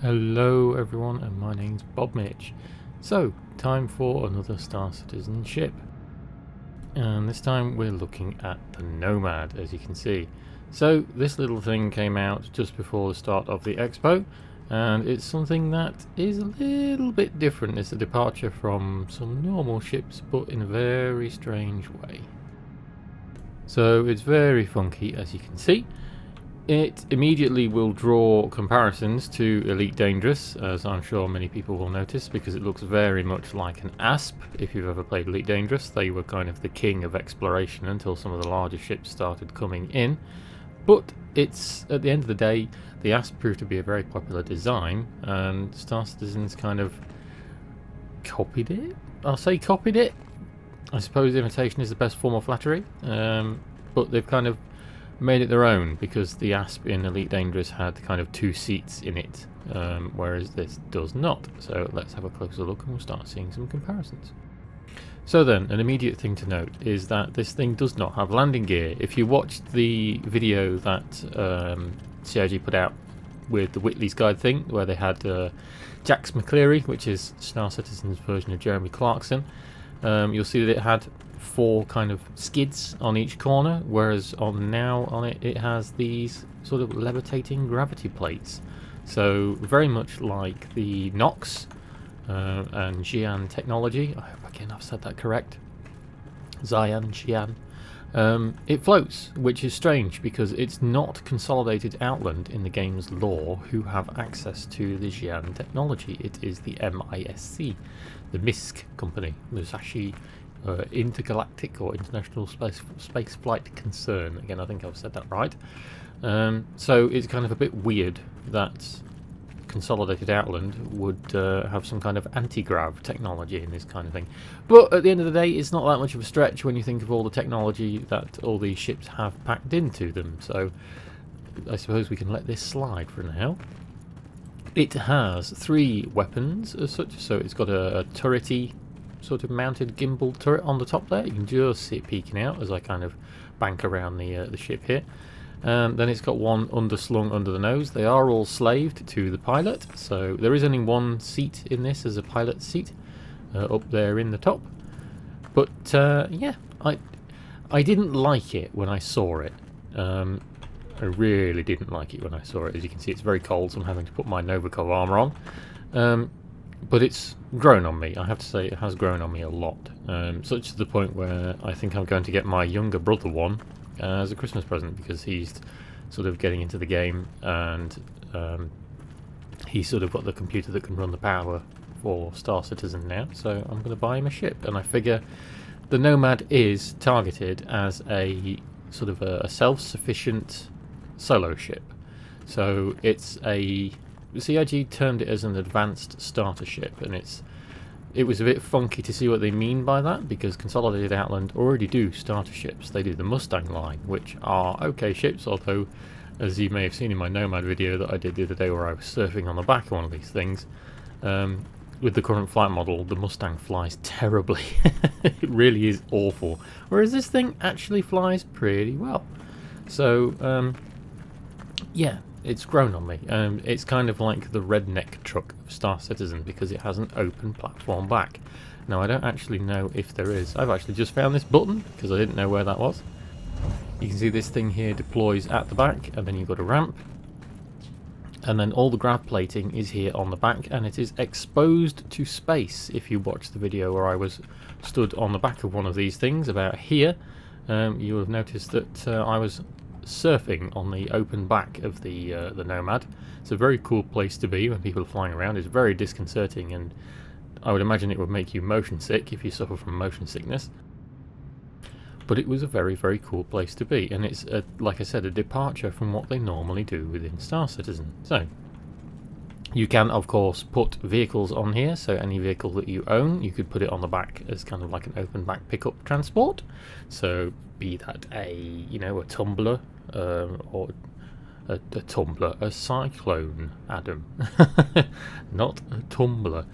Hello everyone, and my name's Bob Mitch. So, time for another Star Citizen ship. And this time we're looking at the Nomad, as you can see. So, this little thing came out just before the start of the expo, and it's something that is a little bit different. It's a departure from some normal ships, but in a very strange way. So, it's very funky, as you can see. It immediately will draw comparisons to Elite Dangerous, as I'm sure many people will notice, because it looks very much like an ASP. If you've ever played Elite Dangerous, they were kind of the king of exploration until some of the larger ships started coming in. But it's, at the end of the day, the ASP proved to be a very popular design, and Star Citizen's kind of copied it. I'll say copied it. I suppose imitation is the best form of flattery, but they've kind of made it their own, because the ASP in Elite Dangerous had kind of 2 seats in it, whereas this does not. So let's have a closer look and we'll start seeing some comparisons. So then, an immediate thing to note is that this thing does not have landing gear. If you watched the video that CIG put out with the Whitley's Guide thing, where they had Jax McCleary, which is Star Citizen's version of Jeremy Clarkson, you'll see that it had 4 kind of skids on each corner, whereas on it has these sort of levitating gravity plates. So very much like the Nox and Xi'an technology. I hope again I've said that correct. Xi'an. It floats, which is strange because it's not Consolidated Outland in the game's lore who have access to the Xi'an technology. It is the MISC, the MISC company, Musashi Intergalactic or International Space Flight Concern. Again, I think I've said that right. So it's kind of a bit weird that Consolidated Outland would have some kind of anti-grav technology in this kind of thing. But at the end of the day, it's not that much of a stretch when you think of all the technology that all these ships have packed into them. So I suppose we can let this slide for now. It has 3 weapons as such, so it's got a turrety sort of mounted gimbal turret on the top there. You can just see it peeking out as I kind of bank around the ship here. Then it's got one underslung under the nose. They are all slaved to the pilot, so there is only 1 seat in this as a pilot seat up there in the top. But yeah, I didn't like it when I saw it. I really didn't like it when I saw it. As you can see, it's very cold, so I'm having to put my Novikov armour on. But it's grown on me. I have to say it has grown on me a lot, such to the point where I think I'm going to get my younger brother one as a Christmas present, because he's sort of getting into the game, and he's sort of got the computer that can run the power for Star Citizen now, so I'm going to buy him a ship. And I figure the Nomad is targeted as a sort of a self-sufficient solo ship. So it's a... CIG termed it as an advanced starter ship, and it was a bit funky to see what they mean by that, because Consolidated Outland already do starter ships. They do the Mustang line, which are okay ships, although, as you may have seen in my Nomad video that I did the other day where I was surfing on the back of one of these things, with the current flight model, the Mustang flies terribly. It really is awful. Whereas this thing actually flies pretty well. So, yeah. It's grown on me. It's kind of like the redneck truck of Star Citizen, because it has an open platform back. Now, I don't actually know if there is. I've actually just found this button because I didn't know where that was. You can see this thing here deploys at the back, and then you've got a ramp. And then all the grav plating is here on the back, and it is exposed to space. If you watch the video where I was stood on the back of one of these things about here, you will have noticed that I was surfing on the open back of the Nomad. It's a very cool place to be when people are flying around. It's very disconcerting, and I would imagine it would make you motion sick if you suffer from motion sickness. But it was a very, very cool place to be, and it's, like I said, a departure from what they normally do within Star Citizen. So you can, of course, put vehicles on here, so any vehicle that you own, you could put it on the back as kind of like an open back pickup transport. So be that a tumbler, or a tumbler, a cyclone, Adam. Not a tumbler.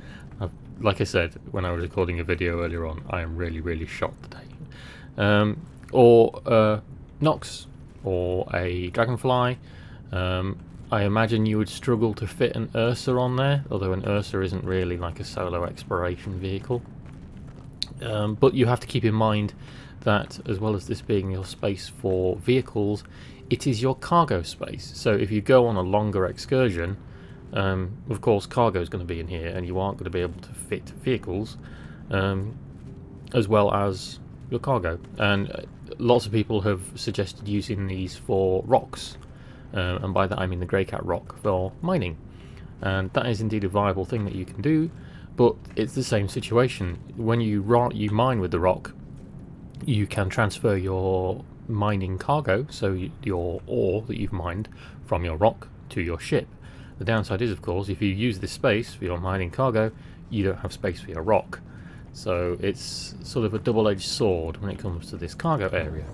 Like I said when I was recording a video earlier on, I am really, really shocked today. Or Nox, or a Dragonfly, I imagine you would struggle to fit an Ursa on there, although an Ursa isn't really like a solo exploration vehicle. But you have to keep in mind that, as well as this being your space for vehicles, it is your cargo space. So if you go on a longer excursion, of course cargo is going to be in here, and you aren't going to be able to fit vehicles as well as your cargo. And lots of people have suggested using these for rocks, and by that I mean the grey cat rock for mining, and that is indeed a viable thing that you can do. But it's the same situation. When you mine with the rock, you can transfer your mining cargo, so your ore that you've mined from your rock, to your ship. The downside is, of course, if you use this space for your mining cargo, you don't have space for your rock. So it's sort of a double-edged sword when it comes to this cargo area.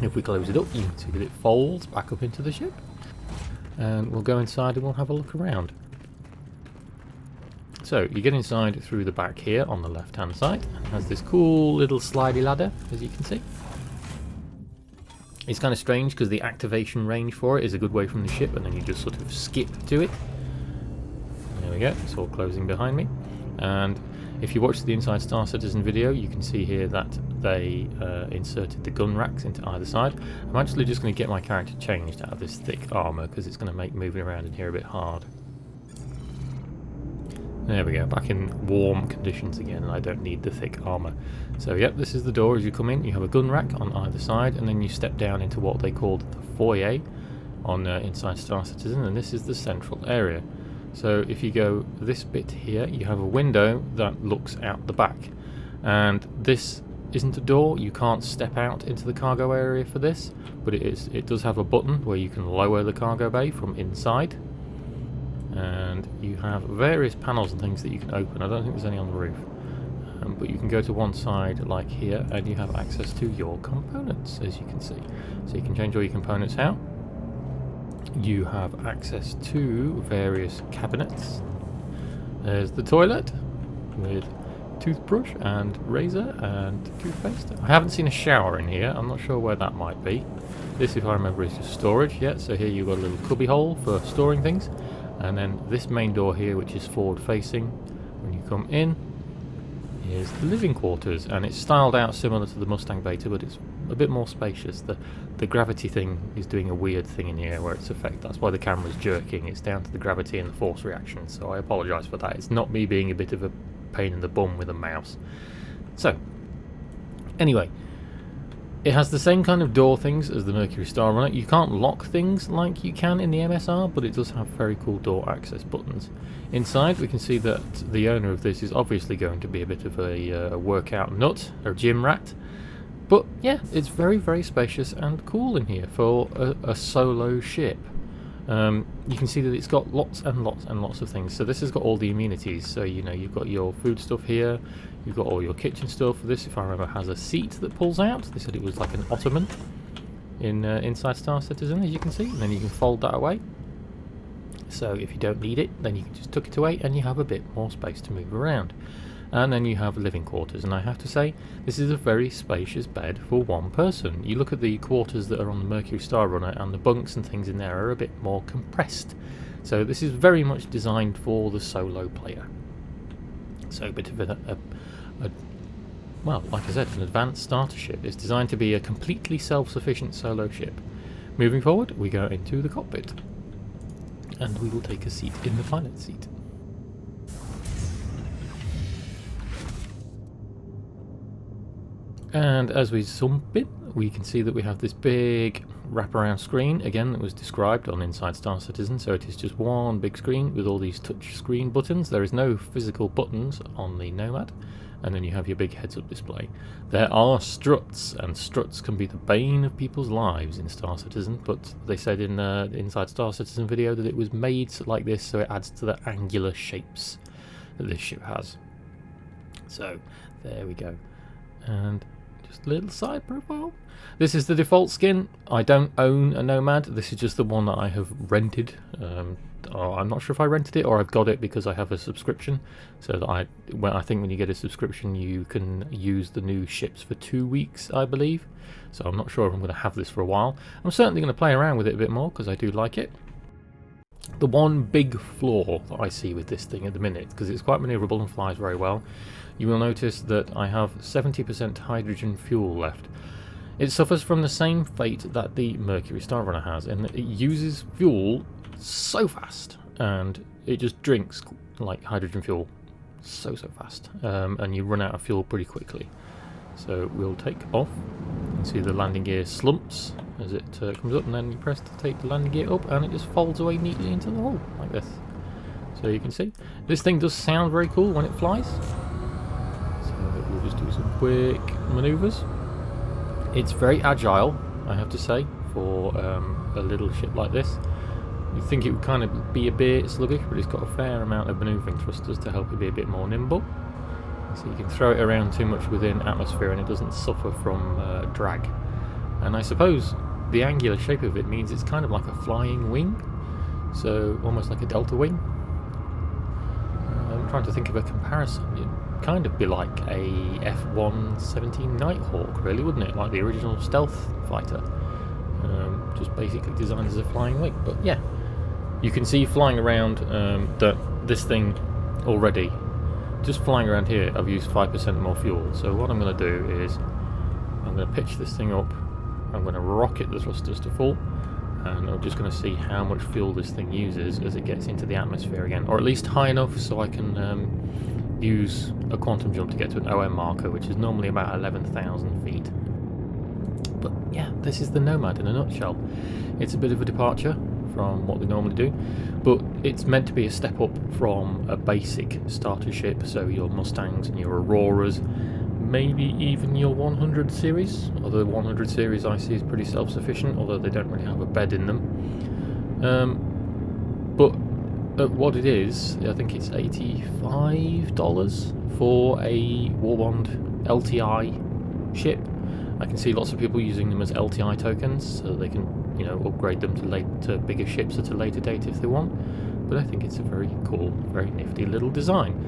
If we close it up, you can see that it folds back up into the ship. And we'll go inside and we'll have a look around. So you get inside through the back here on the left hand side. It has this cool little slidey ladder, as you can see. It's kind of strange because the activation range for it is a good way from the ship, and then you just sort of skip to it. There we go, it's all closing behind me. And if you watch the Inside Star Citizen video, you can see here that they inserted the gun racks into either side. I'm actually just going to get my character changed out of this thick armour because it's going to make moving around in here a bit hard. There we go, back in warm conditions again, and I don't need the thick armour. So yep, this is the door as you come in. You have a gun rack on either side, and then you step down into what they called the foyer on Inside Star Citizen, and this is the central area. So if you go this bit here, you have a window that looks out the back, and this isn't a door. You can't step out into the cargo area for this, but it does have a button where you can lower the cargo bay from inside. And you have various panels and things that you can open. I don't think there's any on the roof, but you can go to one side like here, and you have access to your components, as you can see. So you can change all your components out. You have access to various cabinets. There's the toilet with toothbrush and razor and toothpaste. I haven't seen a shower in here. I'm not sure where that might be. This, if I remember, is just storage. Yeah, so here you've got a little cubby hole for storing things. And then this main door here, which is forward facing, when you come in, is the living quarters, and it's styled out similar to the Mustang Beta, but it's a bit more spacious. The gravity thing is doing a weird thing in here where it's affected. That's why the camera's jerking. It's down to the gravity and the force reaction, so I apologise for that. It's not me being a bit of a pain in the bum with a mouse. So, anyway, it has the same kind of door things as the Mercury Star Runner. You can't lock things like you can in the MSR, but it does have very cool door access buttons. Inside, we can see that the owner of this is obviously going to be a bit of a workout nut, or gym rat. But yeah, it's very, very spacious and cool in here for a solo ship. You can see that it's got lots and lots and lots of things. So this has got all the amenities. So, you know, you've got your food stuff here. You've got all your kitchen stuff. This, if I remember, has a seat that pulls out. They said it was like an ottoman in Inside Star Citizen, as you can see. And then you can fold that away. So if you don't need it, then you can just tuck it away and you have a bit more space to move around. And then you have living quarters. And I have to say, this is a very spacious bed for one person. You look at the quarters that are on the Mercury Star Runner, and the bunks and things in there are a bit more compressed. So this is very much designed for the solo player. So a bit of well, like I said, an advanced starter ship. It's designed to be a completely self-sufficient solo ship. Moving forward, we go into the cockpit, and we will take a seat in the pilot seat. And as we zoom in, we can see that we have this big wraparound screen, again, that was described on Inside Star Citizen. So it is just one big screen with all these touch screen buttons. There is no physical buttons on the Nomad. And then you have your big heads-up display. There are struts, and struts can be the bane of people's lives in Star Citizen, but they said in the Inside Star Citizen video that it was made like this so it adds to the angular shapes that this ship has. So, there we go. And just a little side profile. This is the default skin. I don't own a Nomad. This is just the one that I have rented. I'm not sure if I rented it or I've got it because I have a subscription. So that I think when you get a subscription, you can use the new ships for 2 weeks, I believe. So I'm not sure if I'm going to have this for a while. I'm certainly going to play around with it a bit more because I do like it. The one big flaw that I see with this thing at the minute, because it's quite manoeuvrable and flies very well, you will notice that I have 70% hydrogen fuel left. It suffers from the same fate that the Mercury Star Runner has, in that it uses fuel so fast, and it just drinks like hydrogen fuel so fast, and you run out of fuel pretty quickly. So we'll take off. You can see the landing gear slumps as it comes up, and then you press to take the landing gear up, and it just folds away neatly into the hole like this. So you can see this thing does sound very cool when it flies. So we'll just do some quick maneuvers. It's very agile, I have to say, for a little ship like this. You'd think it would kind of be a bit sluggish, but it's got a fair amount of manoeuvring thrusters to help it be a bit more nimble. So you can throw it around too much within atmosphere and it doesn't suffer from drag. And I suppose the angular shape of it means it's kind of like a flying wing, so almost like a delta wing. I'm trying to think of a comparison. It'd kind of be like a F-117 Nighthawk, really, wouldn't it? Like the original stealth fighter. Just basically designed as a flying wing. But yeah, you can see flying around that this thing already, just flying around here, I've used 5% more fuel. So what I'm going to do is I'm going to pitch this thing up, I'm going to rocket the thrusters to full, and I'm just going to see how much fuel this thing uses as it gets into the atmosphere again, or at least high enough so I can use a quantum jump to get to an OM marker, which is normally about 11,000 feet. But yeah, this is the Nomad in a nutshell. It's a bit of a departure from what they normally do, but it's meant to be a step up from a basic starter ship, so your Mustangs and your Auroras, maybe even your 100 series, although the 100 series I see is pretty self-sufficient, although they don't really have a bed in them. But what it is, I think it's $85 for a Warbond LTI ship. I can see lots of people using them as LTI tokens, so they can, you know, upgrade them to bigger ships at a later date if they want. But I think it's a very cool, very nifty little design.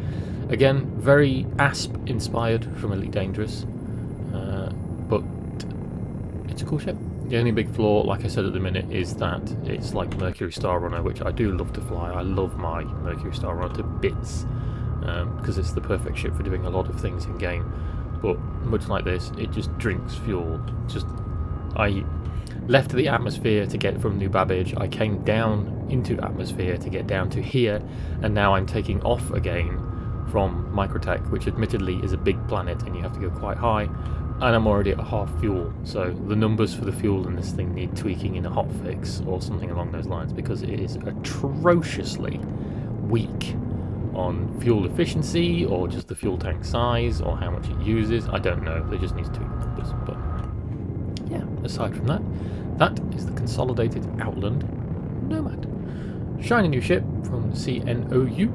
Again, very ASP inspired from Elite Dangerous, but it's a cool ship. The only big flaw, like I said at the minute, is that it's like Mercury Star Runner, which I do love to fly. I love my Mercury Star Runner to bits, because it's the perfect ship for doing a lot of things in game. But much like this, it just drinks fuel. I left the atmosphere to get from New Babbage, I came down into atmosphere to get down to here, and now I'm taking off again from Microtech, which admittedly is a big planet and you have to go quite high, and I'm already at half fuel, so the numbers for the fuel in this thing need tweaking in a hotfix or something along those lines, because it is atrociously weak on fuel efficiency, or just the fuel tank size, or how much it uses. I don't know, they just need to tweak the numbers. But yeah, aside from that, that is the consolidated Outland Nomad. Shiny new ship from CNOU.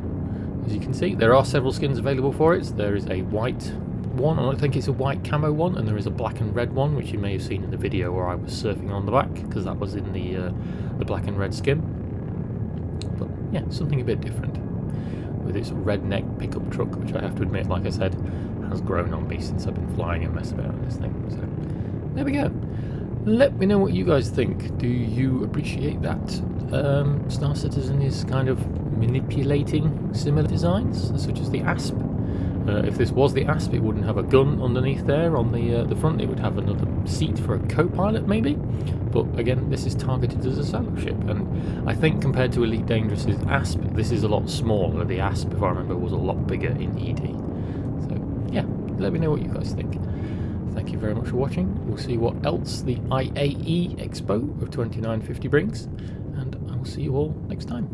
As you can see, there are several skins available for it. There is a white one, and I think it's a white camo one, and there is a black and red one, which you may have seen in the video where I was surfing on the back, because that was in the black and red skin. But yeah, something a bit different, with its redneck pickup truck, which I have to admit, like I said, has grown on me since I've been flying and messing about with this thing. So there we go. Let me know what you guys think. Do you appreciate that Star Citizen is kind of manipulating similar designs, such as the ASP? If this was the ASP, it wouldn't have a gun underneath there on the front. It would have another seat for a co-pilot, maybe. But again, this is targeted as a solo ship, and I think compared to Elite Dangerous's ASP, this is a lot smaller. The ASP, if I remember, was a lot bigger in ED. So yeah, let me know what you guys think. Thank you very much for watching. We'll see what else the IAE Expo of 2950 brings, and I will see you all next time.